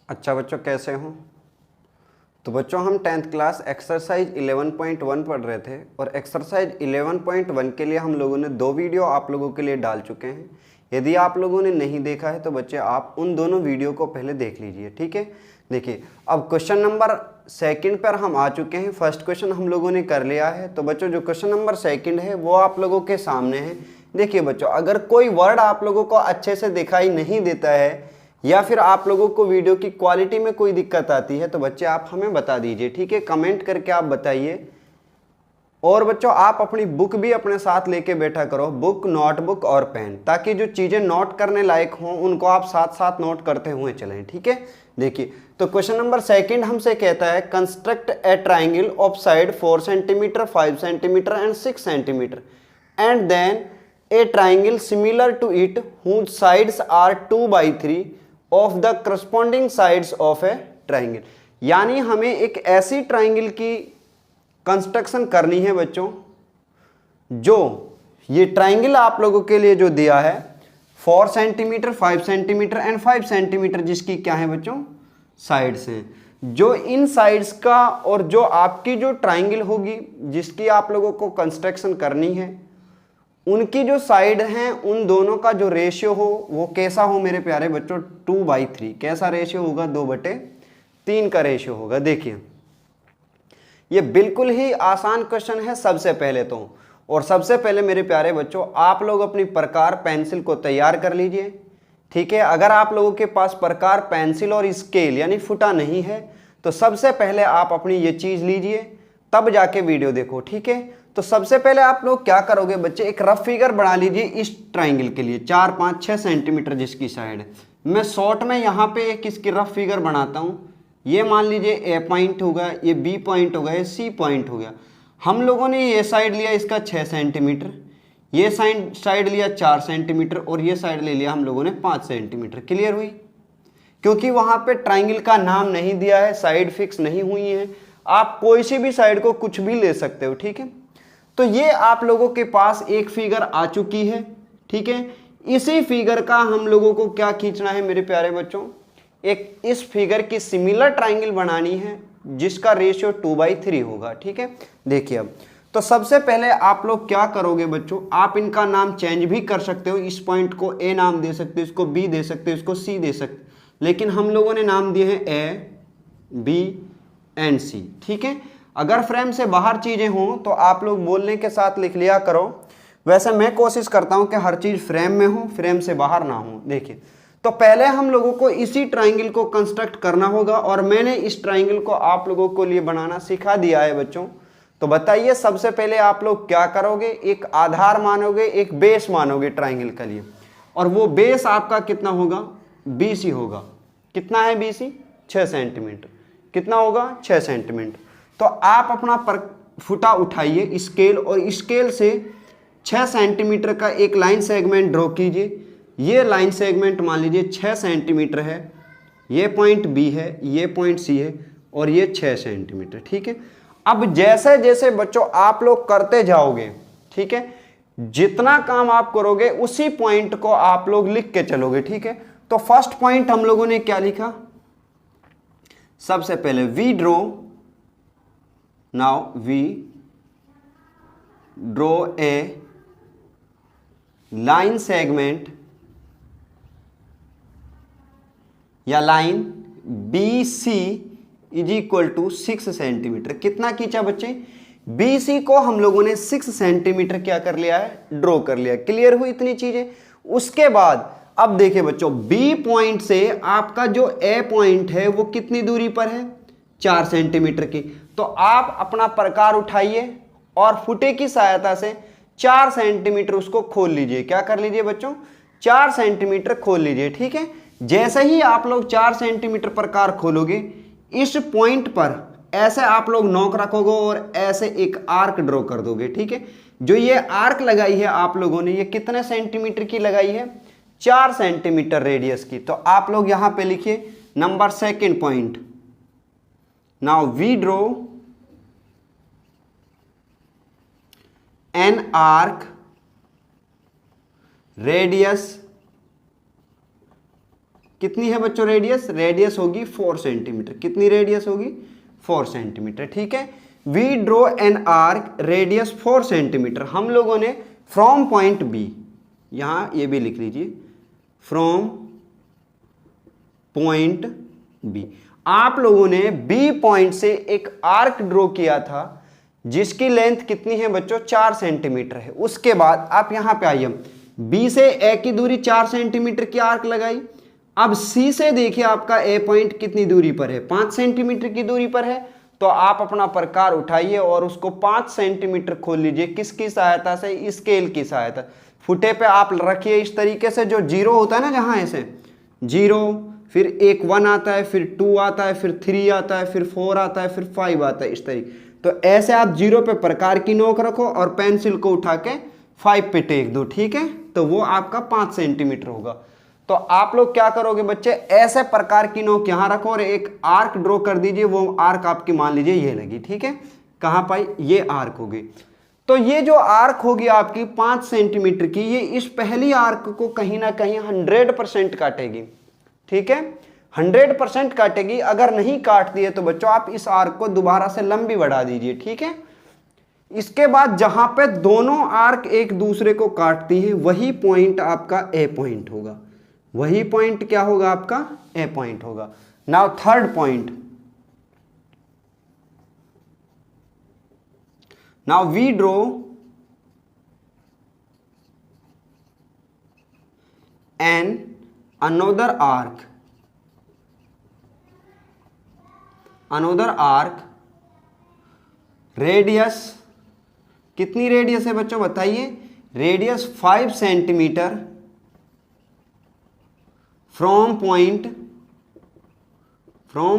अच्छा बच्चों, कैसे हो? तो बच्चों हम 10th क्लास एक्सरसाइज 11.1 पढ़ रहे थे और एक्सरसाइज 11.1 के लिए हम लोगों ने 2 वीडियो आप लोगों के लिए डाल चुके हैं। यदि आप लोगों ने नहीं देखा है तो बच्चे आप उन दोनों वीडियो को पहले देख लीजिए, ठीक है। देखिए, अब क्वेश्चन नंबर सेकंड पर हम आ चुके हैं। फर्स्ट क्वेश्चन हम लोगों ने कर लिया है। तो बच्चों जो क्वेश्चन नंबर सेकंड है वो आप लोगों के सामने है। देखिए बच्चों, अगर कोई वर्ड आप लोगों को अच्छे से दिखाई नहीं देता है या फिर आप लोगों को वीडियो की क्वालिटी में कोई दिक्कत आती है तो बच्चे आप हमें बता दीजिए, ठीक है। कमेंट करके आप बताइए। और बच्चों आप अपनी बुक भी अपने साथ लेके बैठा करो, बुक, नोटबुक और पेन, ताकि जो चीज़ें नोट करने लायक हों उनको आप साथ साथ नोट करते हुए चलें, ठीक है। देखिए, तो क्वेश्चन नंबर सेकंड हमसे कहता है construct a triangle of side 4 centimetre, 5 centimetre and 6 centimetre and then a triangle similar to it whose sides are 2/3 of the corresponding sides of a triangle. यानी हमें एक ऐसी ट्राइंगल की कंस्ट्रक्शन करनी है बच्चों, जो ये ट्राइंगल आप लोगों के लिए जो दिया है 4 सेंटीमीटर, 5 सेंटीमीटर एंड 5 सेंटीमीटर, जिसकी क्या है बच्चों, साइड्स हैं। जो इन साइड्स का और जो आपकी जो ट्राइंगल होगी जिसकी आप लोगों को कंस्ट्रक्शन करनी है, उनकी जो साइड हैं उन दोनों का जो रेशियो हो वो कैसा हो मेरे प्यारे बच्चों, 2/3। कैसा रेशियो होगा? 2/3 का रेशियो होगा। देखिए, ये बिल्कुल ही आसान क्वेश्चन है सबसे पहले तो। और सबसे पहले मेरे प्यारे बच्चों आप लोग अपनी प्रकार पेंसिल को तैयार कर लीजिए, ठीक है। अगर आप लोगों के पास प्रकार पेंसिल और स्केल यानी फुटा नहीं है तो सबसे पहले आप अपनी ये चीज़ लीजिए, तब जाके वीडियो देखो, ठीक है। तो सबसे पहले आप लोग क्या करोगे बच्चे, एक रफ फिगर बना लीजिए इस ट्राइंगल के लिए 4, 5, 6 सेंटीमीटर जिसकी साइड है। मैं शॉर्ट में यहाँ पे एक इसकी रफ फिगर बनाता हूँ। ये मान लीजिए ए पॉइंट होगा, ये बी पॉइंट होगा, ये सी पॉइंट हो गया। हम लोगों ने ये साइड लिया इसका 6 सेंटीमीटर, ये साइड लिया 4 सेंटीमीटर और ये साइड ले लिया हम लोगों ने 5 सेंटीमीटर। क्लियर हुई? क्योंकि वहाँ पे ट्राइंगल का नाम नहीं दिया है, साइड फिक्स नहीं हुई है, आप कोई सी भी साइड को कुछ भी ले सकते हो, ठीक है। तो ये आप लोगों के पास एक फिगर आ चुकी है, ठीक है। इसी फिगर का हम लोगों को क्या खींचना है मेरे प्यारे बच्चों, एक इस फिगर की सिमिलर ट्राइंगल बनानी है जिसका रेशियो 2/3 होगा, ठीक है। देखिए, अब तो सबसे पहले आप लोग क्या करोगे बच्चों, आप इनका नाम चेंज भी कर सकते हो। इस पॉइंट को ए नाम दे सकते हो, इसको बी दे सकते हो, इसको सी दे सकते हो, लेकिन हम लोगों ने नाम दिए हैं ए, बी एंड सी, ठीक है। अगर फ्रेम से बाहर चीजें हों तो आप लोग बोलने के साथ लिख लिया करो। वैसे मैं कोशिश करता हूं कि हर चीज फ्रेम में हो, फ्रेम से बाहर ना हो। देखिए, तो पहले हम लोगों को इसी ट्राइंगल को कंस्ट्रक्ट करना होगा और मैंने इस ट्राइंगल को आप लोगों को लिए बनाना सिखा दिया है बच्चों। तो बताइए सबसे पहले आप लोग क्या करोगे, एक आधार मानोगे, एक बेस मानोगे ट्राइंगल के लिए, और वो बेस आपका कितना होगा, BC होगा। कितना है BC? 6 सेंटीमीटर। कितना होगा? 6 सेंटीमीटर। तो आप अपना फुटा उठाइए स्केल और स्केल से 6 सेंटीमीटर का एक लाइन सेगमेंट ड्रॉ कीजिए। ये लाइन सेगमेंट मान लीजिए 6 सेंटीमीटर है, ये पॉइंट B है, ये पॉइंट C है और ये 6 सेंटीमीटर, ठीक है। अब जैसे जैसे बच्चों आप लोग करते जाओगे, ठीक है, जितना काम आप करोगे उसी पॉइंट को आप लोग लिख के चलोगे, ठीक है। तो फर्स्ट पॉइंट हम लोगों ने क्या लिखा, सबसे पहले we draw, now we draw a line segment या line BC is equal to 6 centimetre. कितना खींचा बच्चे? BC को हम लोगों ने 6 सेंटीमीटर क्या कर लिया है, ड्रॉ कर लिया। क्लियर हुई इतनी चीजें? उसके बाद अब देखिए बच्चों, B पॉइंट से आपका जो A पॉइंट है वो कितनी दूरी पर है, 4 सेंटीमीटर की। तो आप अपना प्रकार उठाइए और फुटे की सहायता से 4 सेंटीमीटर उसको खोल लीजिए। क्या कर लीजिए बच्चों? 4 सेंटीमीटर खोल लीजिए, ठीक है। जैसे ही आप लोग 4 सेंटीमीटर प्रकार खोलोगे, इस पॉइंट पर ऐसे आप लोग नोक रखोगे और ऐसे एक आर्क ड्रॉ कर दोगे, ठीक है। जो ये आर्क लगाई है आप लोगों ने, ये कितने सेंटीमीटर की लगाई है, 4 सेंटीमीटर रेडियस की। तो आप लोग यहां पे लिखिए number second point, now we draw an arc radius कितनी है बच्चों रेडियस? रेडियस होगी 4 सेंटीमीटर। कितनी रेडियस होगी? 4 सेंटीमीटर। ठीक है, we draw an arc radius 4 centimetre. हम लोगों ने फ्रॉम पॉइंट बी, यहां ये भी लिख लीजिए, फ्रॉम पॉइंट बी, आप लोगों ने बी पॉइंट से एक आर्क ड्रॉ किया था जिसकी लेंथ कितनी है बच्चों? 4 सेंटीमीटर है। उसके बाद आप यहां पे आइए, बी से ए की दूरी 4 सेंटीमीटर की आर्क लगाई। अब सी से देखिए आपका ए पॉइंट कितनी दूरी पर है? 5 सेंटीमीटर की दूरी पर है। तो आप अपना प्रकार उठाइए और उसको 5 सेंटीमीटर खोल लीजिए। किसकी सहायता से? स्केल की सहायता। फुटे पे आप रखिए इस तरीके से, जो जीरो होता है ना, जहां ऐसे जीरो, फिर एक 1 आता है, फिर 2 आता है, फिर 3 आता है, फिर 4 आता है, फिर 5 आता है, इस तरीके। तो ऐसे आप जीरो पे प्रकार की नोक रखो और पेंसिल को उठा के 5 पे टेक दो। ठीक है, तो वो आपका 5 सेंटीमीटर होगा। तो आप लोग क्या करोगे बच्चे? ऐसे प्रकार की नोक यहां रखो और एक आर्क ड्रॉ कर दीजिए। वो आर्क आपकी मान लीजिए ये लगी। ठीक है, कहां पाई? ये आर्क होगी। तो ये जो आर्क होगी आपकी 5 सेंटीमीटर की, ये इस पहली आर्क को कहीं ना कहीं 100% काटेगी। ठीक है, 100% काटेगी। अगर नहीं काटती है तो बच्चों आप इस आर्क को दोबारा से लंबी बढ़ा दीजिए। ठीक है, इसके बाद जहां पे दोनों आर्क एक दूसरे को काटती हैं वही पॉइंट आपका ए पॉइंट होगा। वही पॉइंट क्या होगा? आपका ए पॉइंट होगा। Now third point, now we draw an another arc radius, कितनी रेडियस है बच्चों बताइए? Radius 5 centimetre from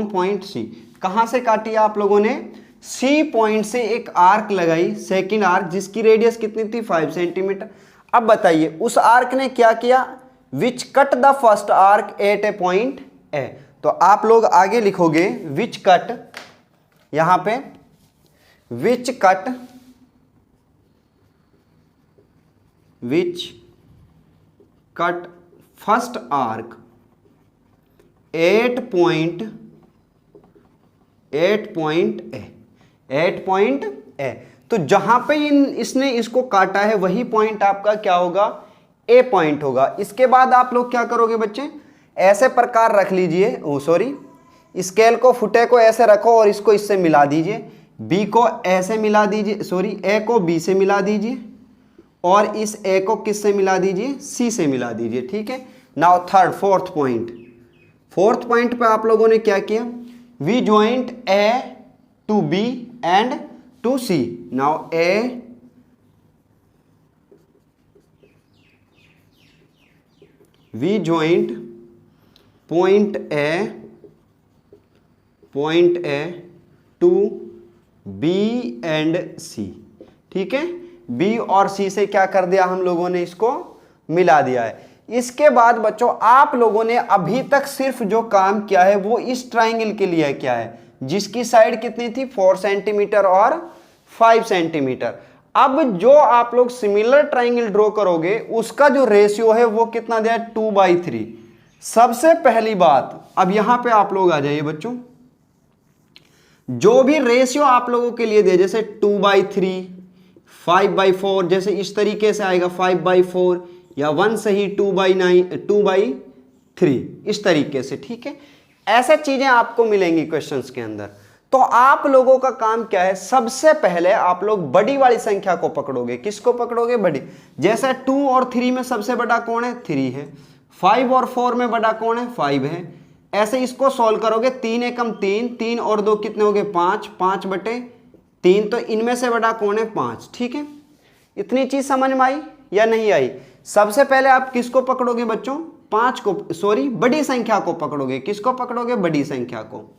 point C. कहां से काटी है आप लोगों ने? सी पॉइंट से एक आर्क लगाई, सेकंड आर्क, जिसकी रेडियस कितनी थी? 5 सेंटीमीटर। अब बताइए उस आर्क ने क्या किया? Which cut the first arc eight A point A. तो आप लोग आगे लिखोगे विच कट, यहां पे which cut first arc eight point ए। तो जहां पे इसने इसको काटा है वही पॉइंट आपका क्या होगा? ए पॉइंट होगा। इसके बाद आप लोग क्या करोगे बच्चे? ऐसे प्रकार रख लीजिए, स्केल को, फुटे को ऐसे रखो और इसको इससे मिला दीजिए। बी को ऐसे मिला दीजिए, ए को बी से मिला दीजिए और इस ए को किससे मिला दीजिए? सी से मिला दीजिए। ठीक है, नाउ फोर्थ पॉइंट पे आप लोगों ने क्या किया? We joint A to B and to C. Now we joint point A to B and C. ठीक है, बी और सी से क्या कर दिया हम लोगों ने? इसको मिला दिया है। इसके बाद बच्चों आप लोगों ने अभी तक सिर्फ जो काम किया है वो इस ट्राइंगल के लिए क्या है, जिसकी साइड कितनी थी? 4 सेंटीमीटर और 5 सेंटीमीटर। अब जो आप लोग सिमिलर ट्राइंगल ड्रॉ करोगे उसका जो रेशियो है वो कितना दिया है? 2/3। सबसे पहली बात, अब यहां पे आप लोग आ जाइए बच्चों, जो भी रेशियो आप लोगों के लिए दे, जैसे 2/3, 5/4, जैसे इस तरीके से आएगा 5/4, या 1 से ही 2/3, इस तरीके से। ठीक है, ऐसे चीजें आपको मिलेंगी क्वेश्चंस के अंदर। तो आप लोगों का काम क्या है? सबसे पहले आप लोग बड़ी वाली संख्या को पकड़ोगे। किसको पकड़ोगे? बड़ी। जैसे 2 और 3 में सबसे बड़ा कौन है? 3 है। 5 और 4 में बड़ा कौन है? 5 है। ऐसे इसको सॉल्व करोगे, 3 एकम 3, 3 और 2 कितने हो गए? 5, 5/3। तो इनमें से बड़ा कौन है? 5। ठीक है, इतनी चीज समझ में आई या नहीं आई? सबसे पहले आप किसको पकड़ोगे बच्चों? 5 को, बड़ी संख्या को पकड़ोगे। किसको पकड़ोगे? बड़ी संख्या को।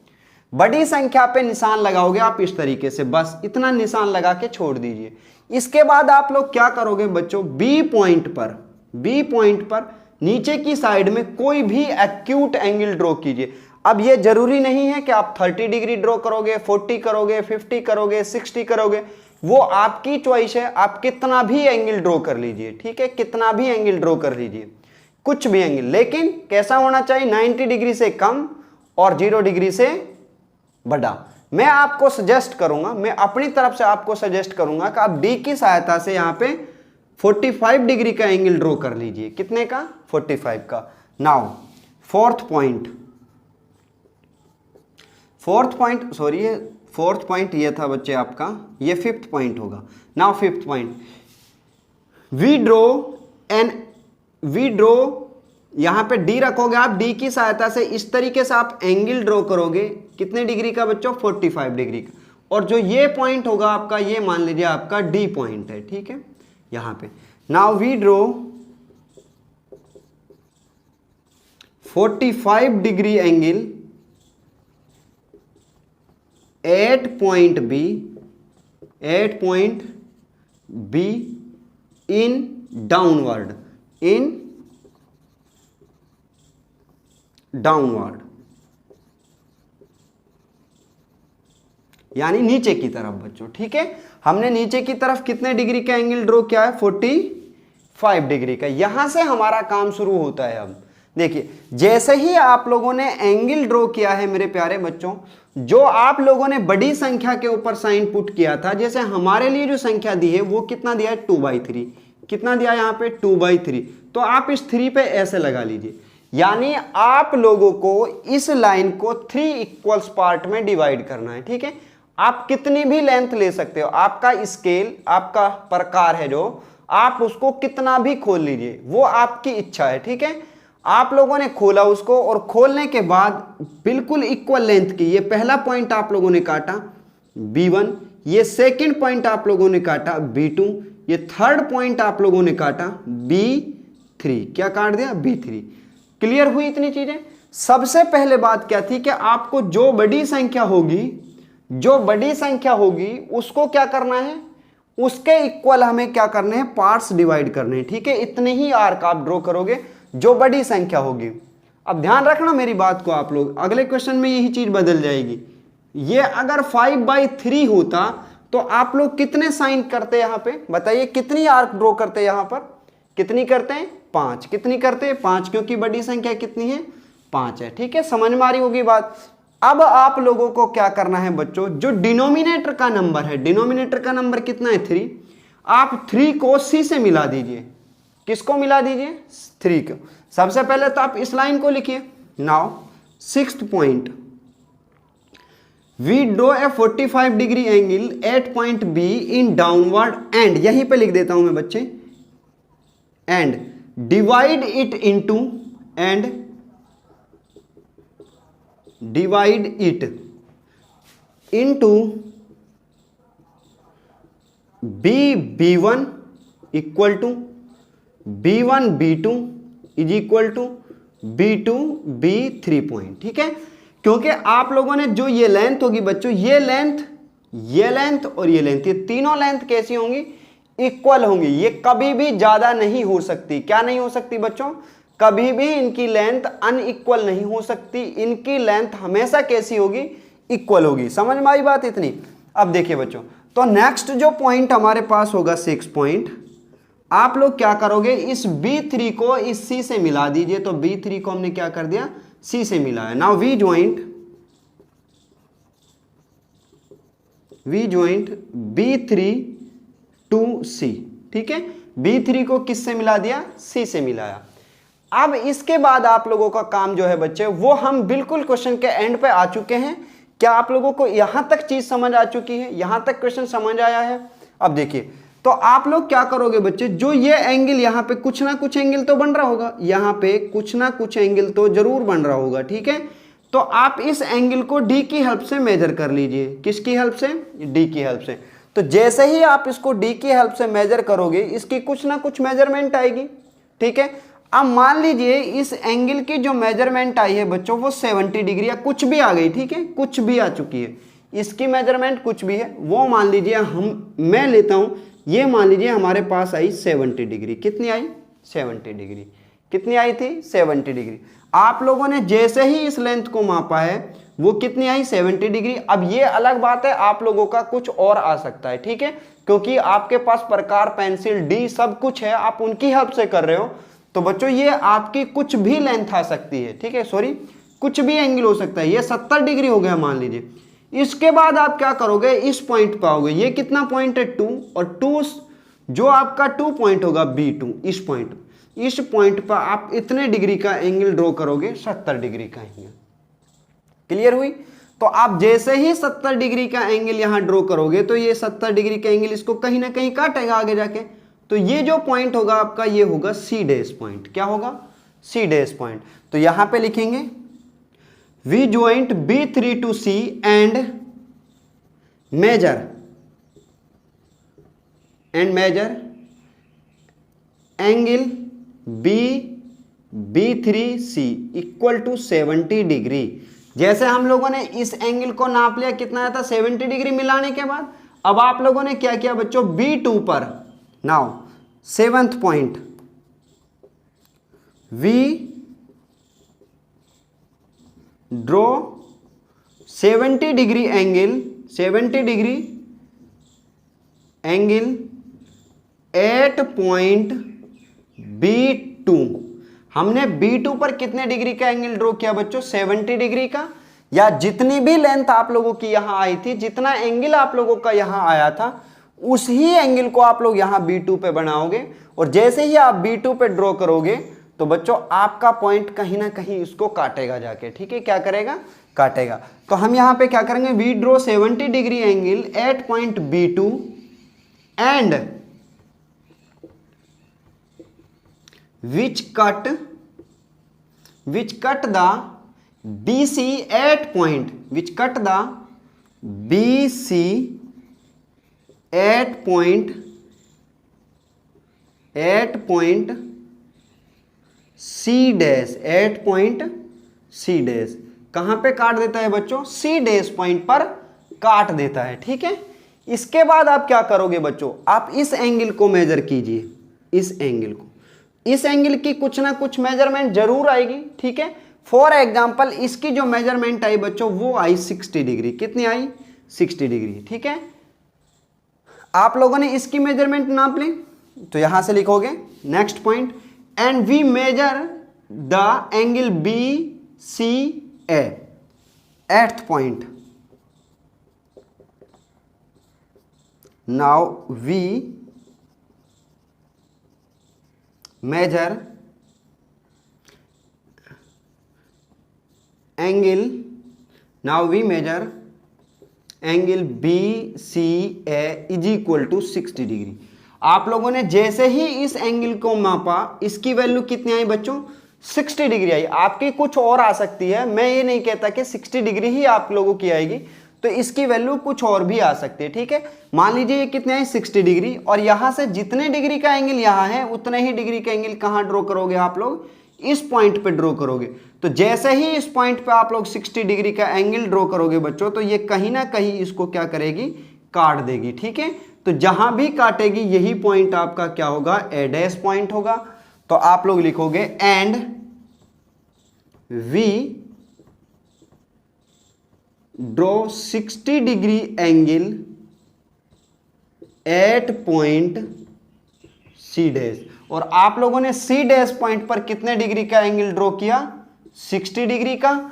बड़ी संख्या पे निशान लगाओगे आप इस तरीके से, बस इतना निशान लगा के छोड़ दीजिए। इसके बाद आप लोग क्या करोगे बच्चों? बी पॉइंट पर नीचे की साइड में कोई भी एक्यूट एंगल ड्रॉ कीजिए। अब ये जरूरी नहीं है कि आप 30 डिग्री ड्रॉ करोगे, 40 करोगे, 50 करोगे, 60 करोगे, वो आपकी चॉइस है। आप कितना भी एंगल ड्रॉ कर लीजिए। ठीक है, कितना भी एंगल ड्रॉ कर लीजिए। कुछ भी एंगल, लेकिन कैसा होना चाहिए, 90 डिग्री से कम और 0 डिग्री से बड़ा। मैं आपको सजेस्ट करूंगा, मैं अपनी तरफ से आपको सजेस्ट करूंगा कि आप डी की सहायता से यहां पे 45 डिग्री का एंगल ड्रॉ कर लीजिए। कितने का, 45 का। नाउ फोर्थ पॉइंट ये था बच्चे आपका, ये फिफ्थ पॉइंट होगा। Now fifth point, we draw यहां पे डी रखोगे आप, डी की सहायता से इस तरीके से आप एंगल ड्रॉ करोगे। कितने डिग्री का बच्चों, 45 डिग्री का। और जो ये पॉइंट होगा आपका, ये मान लीजिए आपका डी पॉइंट है, ठीक है, यहां पे। Now we draw 45 degree angle at point B in downward, यानी नीचे की तरफ बच्चों, ठीक है। हमने नीचे की तरफ कितने डिग्री का एंगल ड्रॉ किया है, 45 डिग्री का। यहां से हमारा काम शुरू होता है। अब देखिए, जैसे ही आप लोगों ने एंगल ड्रॉ किया है मेरे प्यारे बच्चों, जो आप लोगों ने बड़ी संख्या के ऊपर साइन पुट किया था, जैसे हमारे लिए जो संख्या दी है वो कितना दिया है, 2/3। कितना दिया यहां पे, 2/3। तो आप इस 3 पे ऐसे लगा लीजिए, यानी आप लोगों को इस लाइन को 3 इक्वल्स पार्ट में डिवाइड करना है, ठीक है। आप कितनी भी लेंथ ले सकते हो, आपका स्केल, आपका प्रकार है जो, आप उसको कितना भी खोल लीजिए, वो आपकी इच्छा है, ठीक है। आप लोगों ने खोला उसको, और खोलने के बाद बिल्कुल इक्वल लेंथ की, ये पहला पॉइंट आप लोगों ने काटा B1, ये सेकंड पॉइंट आप लोगों ने काटा B2, ये थर्ड पॉइंट आप लोगों ने काटा B3। क्या काट दिया, B3। क्लियर हुई इतनी चीजें। सबसे पहले बात क्या थी कि आपको जो बड़ी संख्या होगी उसको क्या करना है, उसके इक्वल हमें क्या करने हैं, पार्ट्स डिवाइड करने हैं, ठीक है। इतने ही आर्क आप ड्रॉ करोगे जो बड़ी संख्या होगी। अब ध्यान रखना मेरी बात को आप लोग, अगले क्वेश्चन में यही चीज बदल जाएगी। ये अगर 5/3 होता तो आप लोग कितने साइन करते यहां पे, बताइए कितनी आर्क ड्रॉ करते यहां पर, कितनी करते हैं, 5। कितनी करते हैं, 5, क्योंकि बड़ी संख्या कितनी है, 5 है, ठीक है। समझ में आ रही होगी बात। अब आप लोगों को क्या करना है बच्चों, जो डिनोमिनेटर का नंबर है, डिनोमिनेटर का नंबर कितना है, 3, आप 3 को C से मिला दीजिए। किसको मिला दीजिए, 3 को। सबसे पहले तो आप इस लाइन को लिखिए। Now sixth point, we draw a 45 degree angle at point B in downward and, यहीं पे लिख देता हूं मैं बच्चे, and divide it into, and divide it into B1 equal to B1 B2 is equal to B2 B3 point, ठीक है। क्योंकि आप लोगों ने जो ये लेंथ होगी बच्चों, ये लेंथ और ये लेंथ, ये तीनों लेंथ कैसी होंगी, इक्वल होंगी। ये कभी भी ज्यादा नहीं हो सकती। क्या नहीं हो सकती बच्चों, कभी भी इनकी लेंथ अनइक्वल नहीं हो सकती। इनकी लेंथ हमेशा कैसी होगी, इक्वल होगी। समझ में आई बात इतनी। अब देखिए बच्चों, तो नेक्स्ट जो पॉइंट हमारे पास होगा 6 पॉइंट, आप लोग क्या करोगे, इस B3 को इस C से मिला दीजिए। तो B3 को हमने क्या कर दिया, C से मिलाया। Now we joint B3 to C, ठीक है। B3 को किससे मिला दिया, C से मिलाया। अब इसके बाद आप लोगों का काम जो है बच्चे, वो हम बिल्कुल क्वेश्चन के एंड पे आ चुके हैं। क्या आप लोगों को यहां तक चीज समझ आ चुकी है, यहां तक क्वेश्चन समझ आया है। अब देखिए, तो आप लोग क्या करोगे बच्चे, जो ये एंगल यहां पे कुछ ना कुछ एंगल तो बन रहा होगा, यहां पे कुछ ना कुछ एंगल तो जरूर बन रहा होगा, ठीक है। तो आप इस एंगल को D की हेल्प से मेजर कर लीजिए। किसकी हेल्प से, D की हेल्प से। तो जैसे ही आप इसको D की हेल्प से मेजर करोगे, इसकी कुछ ना कुछ मेजरमेंट आएगी, ठीक है। अब मान लीजिए इस एंगल की जो मेजरमेंट आई है बच्चों, वो 70 डिग्री या कुछ भी आ गई, ठीक है, कुछ भी आ चुकी है। इसकी मेजरमेंट कुछ भी है, वो मान लीजिए मैं लेता हूं, ये मान लीजिए हमारे पास आई 70 डिग्री। कितनी आई, 70 डिग्री। कितनी आई थी, 70 डिग्री। आप लोगों ने जैसे ही इस लेंथ को मापा है, वो कितनी आई, 70 डिग्री। अब ये अलग बात है, आप लोगों का कुछ और आ सकता है, ठीक है, क्योंकि आपके पास प्रकार, पेंसिल, D सब कुछ है, आप उनकी हेल्प से कर रहे हो। तो बच्चों ये आपकी कुछ भी लेंथ आ सकती है, ठीक है, सॉरी कुछ भी एंगल हो सकता है। ये 70 डिग्री हो गया मान लीजिए। इसके बाद आप क्या करोगे, इस पॉइंट पर आओगे, ये कितना पॉइंट है 2, और 2 जो आपका 2 पॉइंट होगा B2, इस पॉइंट पर आप इतने डिग्री का एंगल ड्रॉ करोगे, 70 डिग्री का एंगल। क्लियर हुई? तो आप जैसे ही 70 डिग्री का एंगल यहां ड्रॉ करोगे तो ये 70 डिग्री का एंगल इसको कहीं ना कहीं काटेगा आगे जाके। तो ये जो पॉइंट होगा आपका, ये होगा C डैश पॉइंट। क्या होगा? C dash point. तो यहां पे लिखेंगे we joint B3 to C and measure angle B3C equal to 70 degree. जैसे हम लोगों ने इस एंगल को नाप लिया, कितना आया था 70 डिग्री मिलाने के बाद। अब आप लोगों ने क्या किया बच्चों, B2 पर now 7th point we draw 70 degree angle at point B2। हमने B2 पर कितने डिग्री का एंगल ड्रॉ किया बच्चों, 70 डिग्री का, या जितनी भी लेंथ आप लोगों की यहां आई थी, जितना एंगल आप लोगों का यहां आया था, उसी एंगल को आप लोग यहां B2 पे बनाओगे। और जैसे ही आप B2 पे ड्रॉ करोगे तो बच्चों आपका पॉइंट कहीं ना कहीं इसको काटेगा जाके, ठीक है, क्या करेगा, काटेगा। तो हम यहां पे क्या करेंगे, we draw 70 degree angle at point B2 and which cut the BC at point, C dash, कहां पे काट देता है बच्चों, C डैश पॉइंट पर काट देता है, ठीक है। इसके बाद आप क्या करोगे बच्चों, आप इस एंगल को मेजर कीजिए, इस एंगल की कुछ ना कुछ मेजरमेंट जरूर आएगी, ठीक है। फॉर एग्जांपल इसकी जो मेजरमेंट आई बच्चों वो आई 60 डिग्री। कितनी आई, 60 डिग्री, ठीक है। आप लोगों ने इसकी मेजरमेंट नाप ली, तो यहां से लिखोगे next point and we measure the angle BCA at point. Now we measure angle, now we measure angle BCA is equal to 60 degree. आप लोगों ने जैसे ही इस एंगल को मापा, इसकी वैल्यू कितनी आई बच्चों, 60 डिग्री आई। आपकी कुछ और आ सकती है, मैं ये नहीं कहता कि 60 डिग्री ही आप लोगों की आएगी, तो इसकी वैल्यू कुछ और भी आ सकती है, ठीक है। मान लीजिए ये कितने है, 60 डिग्री, और यहां से जितने डिग्री का एंगल यहां है उतने ही डिग्री का एंगल कहां ड्रॉ करोगे आप लोग, इस पॉइंट पे ड्रॉ करोगे। तो जैसे ही इस पॉइंट पे आप लोग 60 डिग्री का एंगल ड्रॉ करोगे बच्चों, तो ये कहीं ना कहीं इसको क्या करेगी, काट देगी, ठीक है। तो जहां भी काटेगी यही पॉइंट आपका क्या होगा, ए डैश पॉइंट होगा। तो आप लोग लिखोगे and we draw 60 degree angle at point C dash. और आप लोगों ने C डैश पॉइंट पर कितने डिग्री का एंगल ड्रॉ किया, 60 डिग्री का।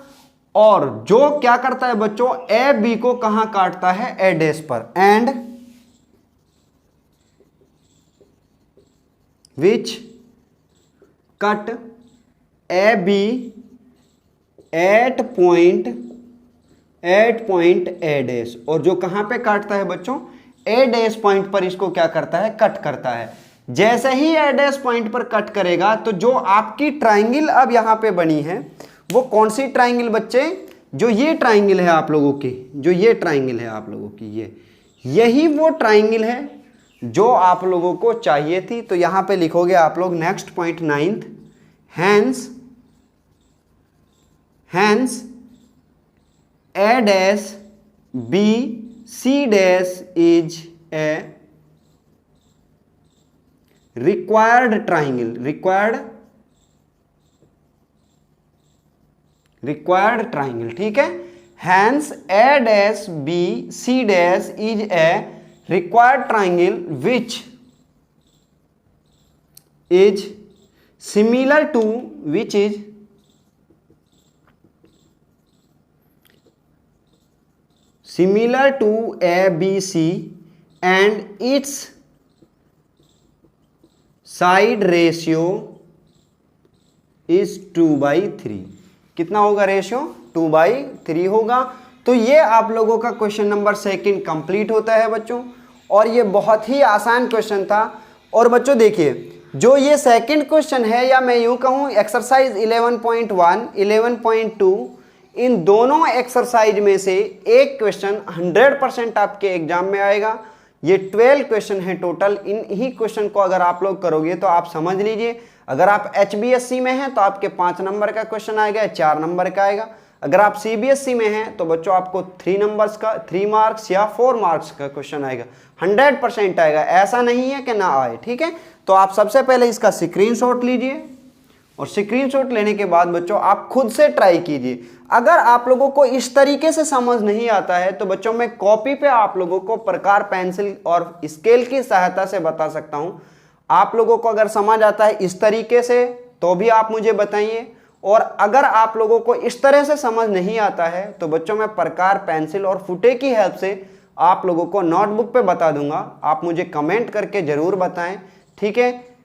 और जो क्या करता है बच्चों, ए बी को कहां काटता है, ए डैश पर, and which cut A B at point A dash. और जो कहां पे काटता है बच्चों, ए डैश पॉइंट पर इसको क्या करता है, कट करता है। जैसे ही ए डैश पॉइंट पर कट करेगा तो जो आपकी ट्राइंगल अब यहां पे बनी है वो कौन सी ट्राइंगल बच्चे, जो ये ट्राइंगल है आप लोगों की, जो ये ट्राइंगल है आप लोगों की, यही वो ट्राइंगल है जो आप लोगों को चाहिए थी। तो यहां पे लिखोगे आप लोग next point 9th, hence A dash B C dash is a required triangle, ठीक है। Hence A dash B C dash is a required triangle which is similar to which is similar to ABC and its side ratio is 2/3। कितना होगा ratio? 2/3 होगा। तो ये आप लोगों का क्वेश्चन नंबर 2 कंप्लीट होता है बच्चों, और ये बहुत ही आसान क्वेश्चन था। और बच्चों देखिए, जो ये सेकंड क्वेश्चन है, या मैं यूं कहूं एक्सरसाइज 11.1, 11.2, इन दोनों एक्सरसाइज में से एक क्वेश्चन 100% आपके एग्जाम में आएगा। ये 12 क्वेश्चन है टोटल। इन ही क्वेश्चन को अगर आप लोग करोगे तो आप समझ लीजिए, अगर आप HBSC में हैं तो आपके 5 नंबर का क्वेश्चन आएगा, 4 नंबर का आएगा। अगर आप CBSC में हैं तो बच्चों आपको 3 नंबर्स का, 3 मार्क्स या 4 मार्क्स का क्वेश्चन आएगा। 100% आएगा, ऐसा नहीं है कि ना आए, ठीक है। तो आप सबसे पहले इसका स्क्रीनशॉट लीजिए, और स्क्रीनशॉट लेने के बाद बच्चों आप खुद से ट्राई कीजिए। अगर आप लोगों को इस तरीके से समझ नहीं आता है तो बच्चों मैं कॉपी पे आप लोगों को प्रकार, पेंसिल और स्केल की सहायता से बता सकता हूं। आप लोगों को अगर समझ आता है इस तरीके से तो भी आप मुझे बताइए, और अगर आप लोगों को इस तरह से समझ नहीं आता है तो बच्चों मैं प्रकार, पेंसिल और फुटे की हेल्प से आप लोगों को नोटबुक पे बता दूंगा। आप मुझे कमेंट करके जरूर बताएं, ठीक है।